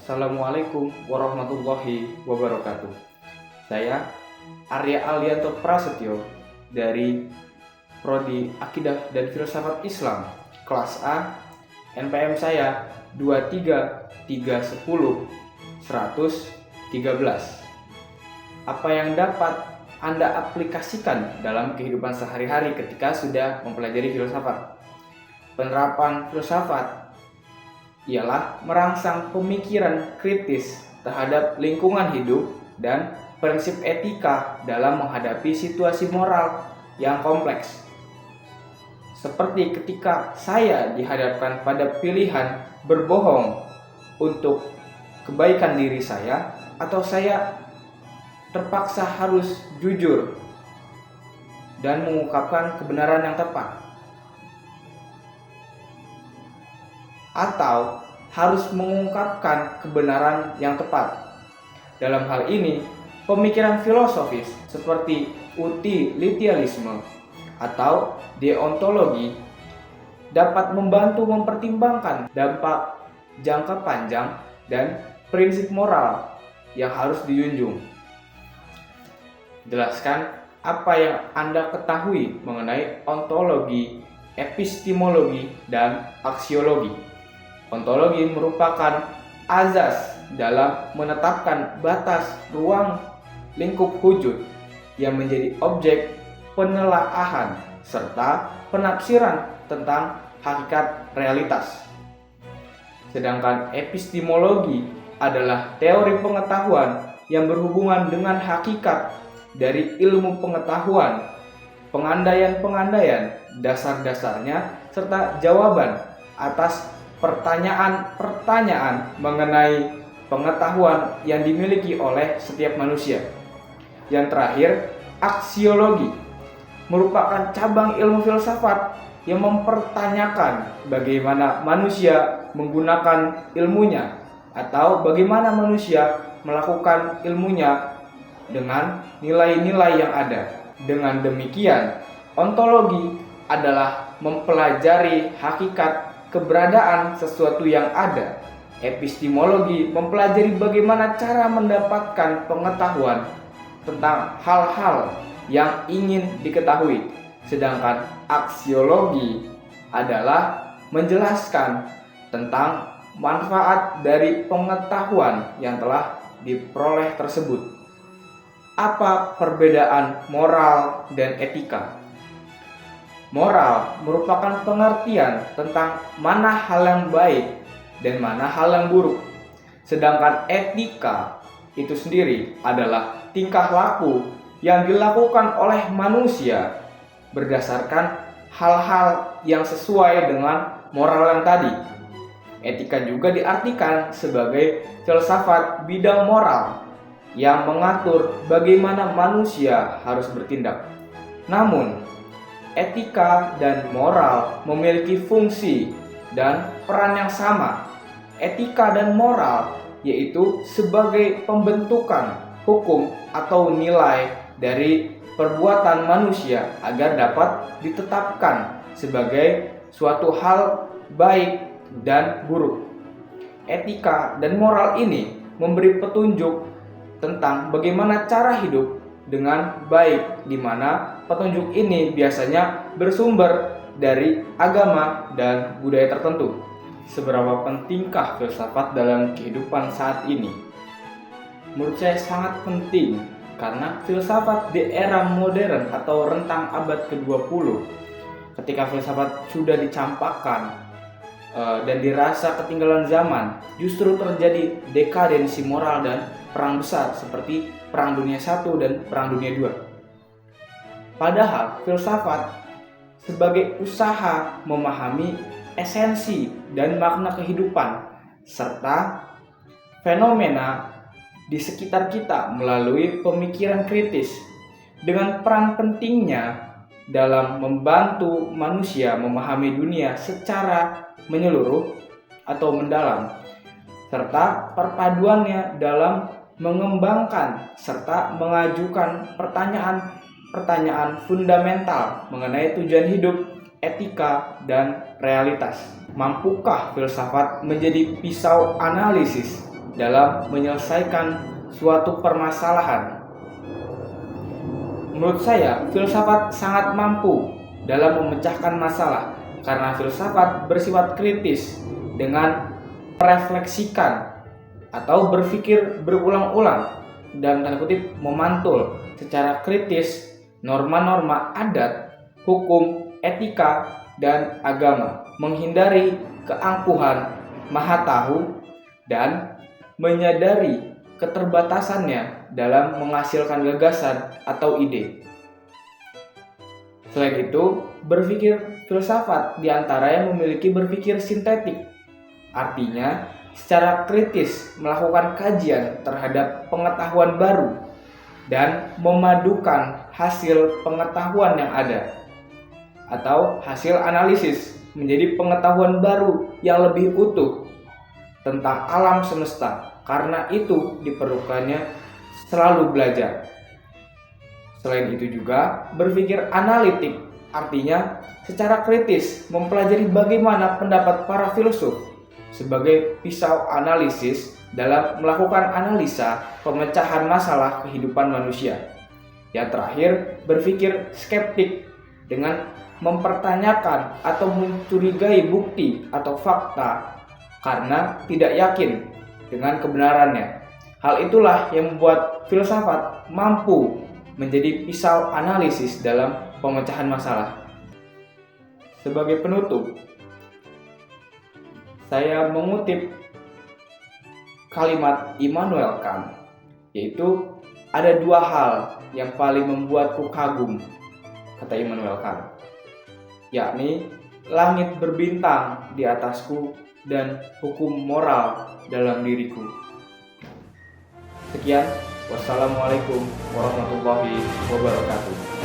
Assalamualaikum warahmatullahi wabarakatuh. Saya Arya Alianto Prasetyo dari Prodi Akidah dan Filsafat Islam kelas A. NPM saya 23310-113. Apa yang dapat Anda aplikasikan dalam kehidupan sehari-hari ketika sudah mempelajari filsafat? Penerapan filsafat ialah merangsang pemikiran kritis terhadap lingkungan hidup dan prinsip etika dalam menghadapi situasi moral yang kompleks. Seperti ketika saya dihadapkan pada pilihan berbohong untuk kebaikan diri saya, atau saya terpaksa harus jujur dan mengungkapkan kebenaran yang tepat, atau harus mengungkapkan kebenaran yang tepat. Dalam hal ini, pemikiran filosofis seperti utilitarianisme atau deontologi dapat membantu mempertimbangkan dampak jangka panjang dan prinsip moral yang harus dijunjung. Jelaskan apa yang Anda ketahui mengenai ontologi, epistemologi, dan aksiologi. Ontologi merupakan azas dalam menetapkan batas ruang lingkup wujud yang menjadi objek penelaahan serta penafsiran tentang hakikat realitas. Sedangkan epistemologi adalah teori pengetahuan yang berhubungan dengan hakikat dari ilmu pengetahuan, pengandaian-pengandaian, dasar-dasarnya, serta jawaban atas pertanyaan-pertanyaan mengenai pengetahuan yang dimiliki oleh setiap manusia. Yang terakhir, aksiologi merupakan cabang ilmu filsafat yang mempertanyakan bagaimana manusia menggunakan ilmunya atau bagaimana manusia melakukan ilmunya dengan nilai-nilai yang ada. Dengan demikian, ontologi adalah mempelajari hakikat keberadaan sesuatu yang ada. Epistemologi mempelajari bagaimana cara mendapatkan pengetahuan tentang hal-hal yang ingin diketahui. Sedangkan aksiologi adalah menjelaskan tentang manfaat dari pengetahuan yang telah diperoleh tersebut. Apa perbedaan moral dan etika? Moral merupakan pengertian tentang mana hal yang baik dan mana hal yang buruk. Sedangkan etika itu sendiri adalah tingkah laku yang dilakukan oleh manusia berdasarkan hal-hal yang sesuai dengan moral yang tadi. Etika juga diartikan sebagai filsafat bidang moral yang mengatur bagaimana manusia harus bertindak. Namun, etika dan moral memiliki fungsi dan peran yang sama. Etika dan moral yaitu sebagai pembentukan hukum atau nilai dari perbuatan manusia agar dapat ditetapkan sebagai suatu hal baik dan buruk. Etika dan moral ini memberi petunjuk tentang bagaimana cara hidup dengan baik, di mana petunjuk ini biasanya bersumber dari agama dan budaya tertentu. Seberapa pentingkah filsafat dalam kehidupan saat ini? Menurut saya sangat penting, karena filsafat di era modern atau rentang abad ke-20, ketika filsafat sudah dicampakkan dan dirasa ketinggalan zaman, justru terjadi dekadensi moral dan perang besar seperti Perang Dunia I dan Perang Dunia II. Padahal filsafat sebagai usaha memahami esensi dan makna kehidupan serta fenomena di sekitar kita melalui pemikiran kritis, dengan peran pentingnya dalam membantu manusia memahami dunia secara menyeluruh atau mendalam, serta perpaduannya dalam mengembangkan serta mengajukan pertanyaan-pertanyaan fundamental mengenai tujuan hidup, etika, dan realitas. Mampukah filsafat menjadi pisau analisis dalam menyelesaikan suatu permasalahan. Menurut saya, filsafat sangat mampu dalam memecahkan masalah karena filsafat bersifat kritis dengan merefleksikan atau berpikir berulang-ulang dan tanda kutip memantul secara kritis norma-norma adat, hukum, etika, dan agama, menghindari keangkuhan maha tahu dan menyadari keterbatasannya dalam menghasilkan gagasan atau ide. Selain itu, berpikir filsafat diantaranya memiliki berpikir sintetik, artinya secara kritis melakukan kajian terhadap pengetahuan baru dan memadukan hasil pengetahuan yang ada atau hasil analisis menjadi pengetahuan baru yang lebih utuh tentang alam semesta. Karena itu diperlukannya selalu belajar. Selain itu juga berpikir analitik, artinya secara kritis mempelajari bagaimana pendapat para filsuf sebagai pisau analisis dalam melakukan analisa pemecahan masalah kehidupan manusia. Yang terakhir, berpikir skeptik dengan mempertanyakan atau mencurigai bukti atau fakta karena tidak yakin dengan kebenarannya. Hal itulah yang membuat filsafat mampu menjadi pisau analisis dalam pemecahan masalah. Sebagai penutup, saya mengutip kalimat Immanuel Kant, yaitu ada dua hal yang paling membuatku kagum, kata Immanuel Kant, yakni langit berbintang di atasku dan hukum moral dalam diriku. Sekian, wassalamualaikum warahmatullahi wabarakatuh.